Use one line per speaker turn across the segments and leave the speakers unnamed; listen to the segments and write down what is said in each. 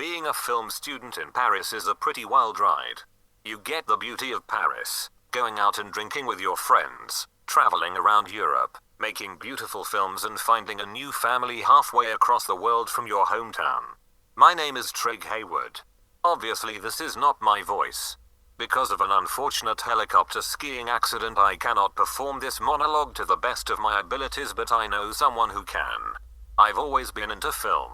Being a film student in Paris is a pretty wild ride. You get the beauty of Paris, going out and drinking with your friends, traveling around Europe, making beautiful films and finding a new family halfway across the world from your hometown. My name is Trigg Hayward. Obviously this is not my voice. Because of an unfortunate helicopter skiing accident I cannot perform this monologue to the best of my abilities, but I know someone who can. I've always been into film.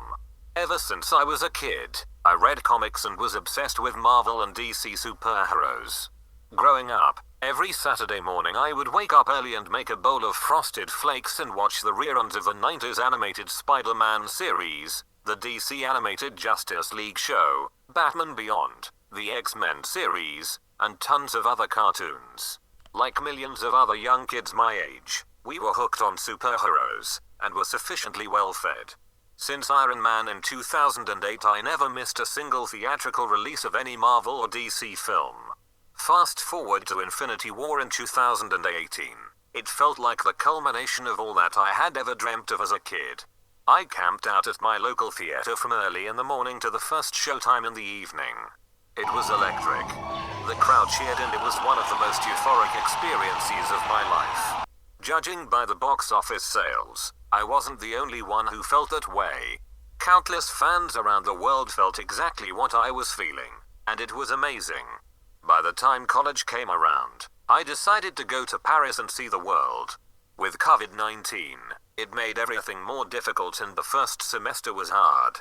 Ever since I was a kid, I read comics and was obsessed with Marvel and DC superheroes. Growing up, every Saturday morning I would wake up early and make a bowl of Frosted Flakes and watch the reruns of the 90s animated Spider-Man series, the DC animated Justice League show, Batman Beyond, the X-Men series, and tons of other cartoons. Like millions of other young kids my age, we were hooked on superheroes, and were sufficiently well fed. Since Iron Man in 2008 I never missed a single theatrical release of any Marvel or DC film. Fast forward to Infinity War in 2018. It felt like the culmination of all that I had ever dreamt of as a kid. I camped out at my local theater from early in the morning to the first showtime in the evening. It was electric. The crowd cheered and it was one of the most euphoric experiences of my life. Judging by the box office sales, I wasn't the only one who felt that way. Countless fans around the world felt exactly what I was feeling, and it was amazing. By the time college came around, I decided to go to Paris and see the world. With COVID-19, it made everything more difficult and the first semester was hard.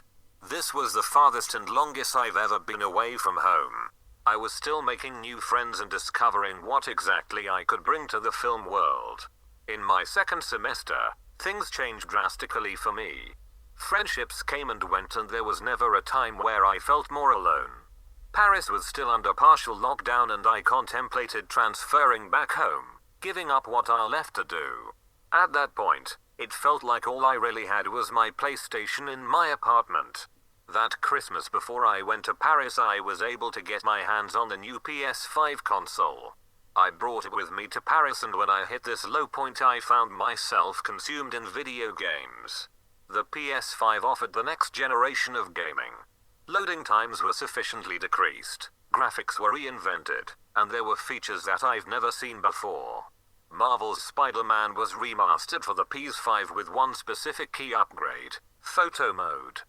This was the farthest and longest I've ever been away from home. I was still making new friends and discovering what exactly I could bring to the film world. In my second semester, things changed drastically for me. Friendships came and went and there was never a time where I felt more alone. Paris was still under partial lockdown and I contemplated transferring back home, giving up what I left to do. At that point, it felt like all I really had was my PlayStation in my apartment. That Christmas before I went to Paris I was able to get my hands on the new PS5 console. I brought it with me to Paris and when I hit this low point I found myself consumed in video games. The PS5 offered the next generation of gaming. Loading times were sufficiently decreased, graphics were reinvented, and there were features that I've never seen before. Marvel's Spider-Man was remastered for the PS5 with one specific key upgrade, photo mode.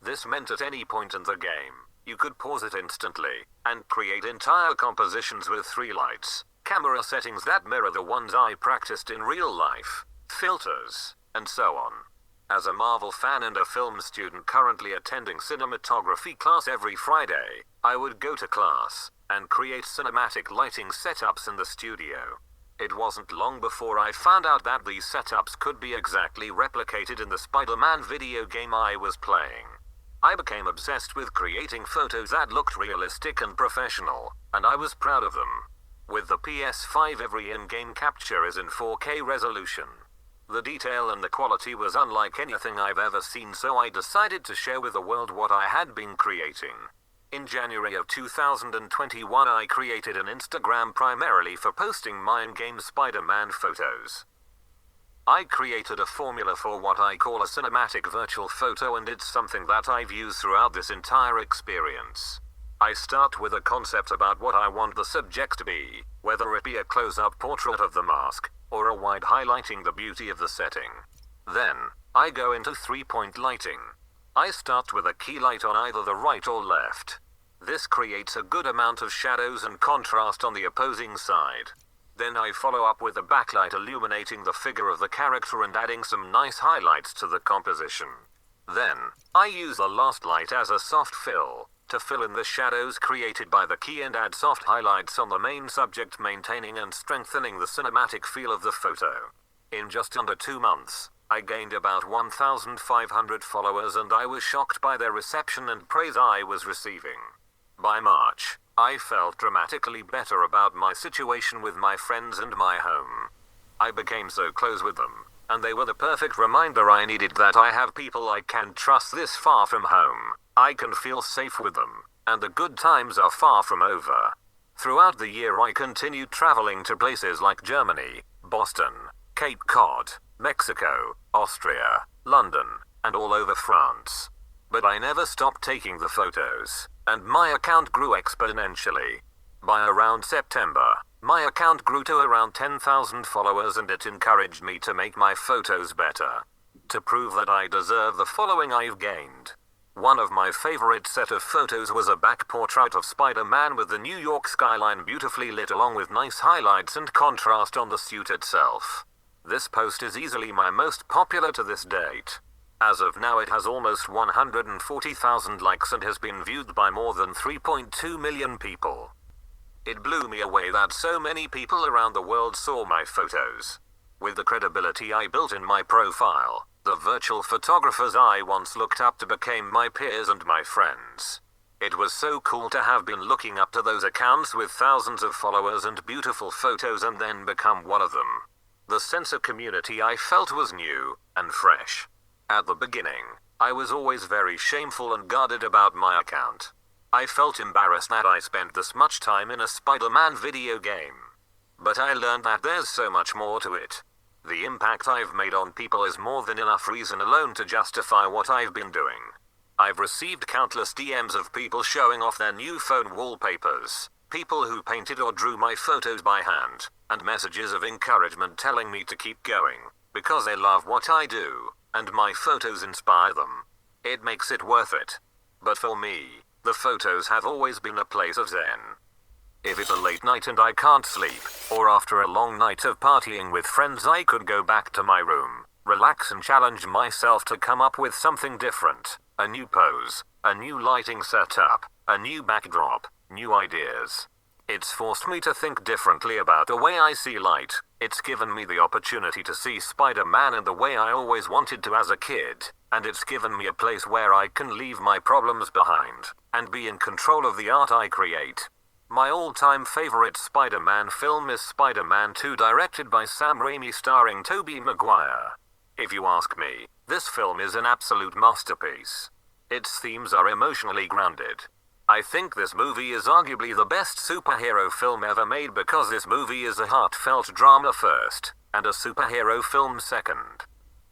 This meant at any point in the game, you could pause it instantly, and create entire compositions with 3 lights, camera settings that mirror the ones I practiced in real life, filters, and so on. As a Marvel fan and a film student currently attending cinematography class every Friday, I would go to class, and create cinematic lighting setups in the studio. It wasn't long before I found out that these setups could be exactly replicated in the Spider-Man video game I was playing. I became obsessed with creating photos that looked realistic and professional, and I was proud of them. With the PS5 every in-game capture is in 4K resolution. The detail and the quality was unlike anything I've ever seen, so I decided to share with the world what I had been creating. In January of 2021 I created an Instagram primarily for posting my in-game Spider-Man photos. I created a formula for what I call a cinematic virtual photo, and it's something that I've used throughout this entire experience. I start with a concept about what I want the subject to be, whether it be a close-up portrait of the mask, or a wide highlighting the beauty of the setting. Then, I go into 3-point lighting. I start with a key light on either the right or left. This creates a good amount of shadows and contrast on the opposing side. Then I follow up with a backlight illuminating the figure of the character and adding some nice highlights to the composition. Then, I use the last light as a soft fill, to fill in the shadows created by the key and add soft highlights on the main subject, maintaining and strengthening the cinematic feel of the photo. In just under 2 months, I gained about 1,500 followers and I was shocked by their reception and praise I was receiving. By March, I felt dramatically better about my situation with my friends and my home. I became so close with them, and they were the perfect reminder I needed that I have people I can trust this far from home. I can feel safe with them, and the good times are far from over. Throughout the year I continued traveling to places like Germany, Boston, Cape Cod, Mexico, Austria, London, and all over France. But I never stopped taking the photos, and my account grew exponentially. By around September, my account grew to around 10,000 followers, and it encouraged me to make my photos better. To prove that I deserve the following I've gained. One of my favorite set of photos was a back portrait of Spider-Man with the New York skyline beautifully lit along with nice highlights and contrast on the suit itself. This post is easily my most popular to this date. As of now it has almost 140,000 likes and has been viewed by more than 3.2 million people. It blew me away that so many people around the world saw my photos. With the credibility I built in my profile, the virtual photographers I once looked up to became my peers and my friends. It was so cool to have been looking up to those accounts with thousands of followers and beautiful photos and then become one of them. The sense of community I felt was new and fresh. At the beginning, I was always very shameful and guarded about my account. I felt embarrassed that I spent this much time in a Spider-Man video game. But I learned that there's so much more to it. The impact I've made on people is more than enough reason alone to justify what I've been doing. I've received countless DMs of people showing off their new phone wallpapers, people who painted or drew my photos by hand, and messages of encouragement telling me to keep going, because they love what I do, and my photos inspire them. It makes it worth it. But for me, the photos have always been a place of zen. If it's a late night and I can't sleep, or after a long night of partying with friends, I could go back to my room, relax and challenge myself to come up with something different, a new pose, a new lighting setup, a new backdrop, new ideas. It's forced me to think differently about the way I see light. It's given me the opportunity to see Spider-Man in the way I always wanted to as a kid, and it's given me a place where I can leave my problems behind, and be in control of the art I create. My all-time favorite Spider-Man film is Spider-Man 2, directed by Sam Raimi, starring Tobey Maguire. If you ask me, this film is an absolute masterpiece. Its themes are emotionally grounded. I think this movie is arguably the best superhero film ever made because this movie is a heartfelt drama first, and a superhero film second.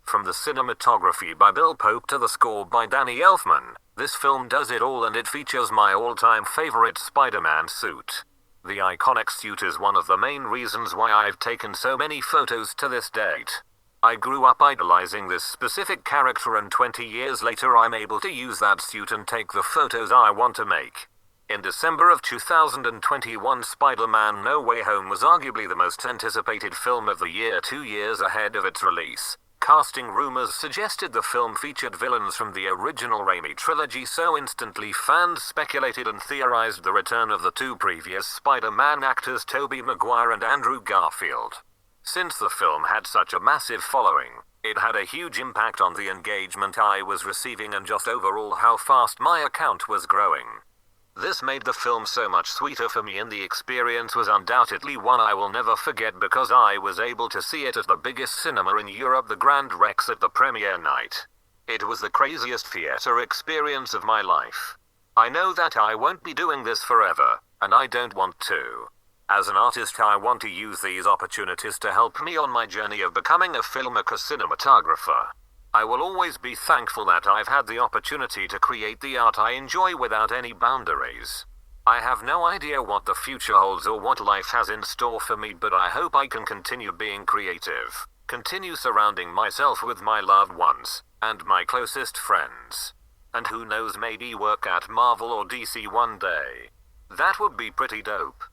From the cinematography by Bill Pope to the score by Danny Elfman, this film does it all, and it features my all-time favorite Spider-Man suit. The iconic suit is one of the main reasons why I've taken so many photos to this date. I grew up idolizing this specific character, and 20 years later I'm able to use that suit and take the photos I want to make. In December of 2021, Spider-Man No Way Home was arguably the most anticipated film of the year, 2 years ahead of its release. Casting rumors suggested the film featured villains from the original Raimi trilogy, so instantly fans speculated and theorized the return of the two previous Spider-Man actors, Tobey Maguire and Andrew Garfield. Since the film had such a massive following, it had a huge impact on the engagement I was receiving and just overall how fast my account was growing. This made the film so much sweeter for me, and the experience was undoubtedly one I will never forget because I was able to see it at the biggest cinema in Europe, the Grand Rex, at the premiere night. It was the craziest theater experience of my life. I know that I won't be doing this forever, and I don't want to. As an artist, I want to use these opportunities to help me on my journey of becoming a filmmaker, cinematographer. I will always be thankful that I've had the opportunity to create the art I enjoy without any boundaries. I have no idea what the future holds or what life has in store for me, but I hope I can continue being creative, continue surrounding myself with my loved ones, and my closest friends. And who knows, maybe work at Marvel or DC one day. That would be pretty dope.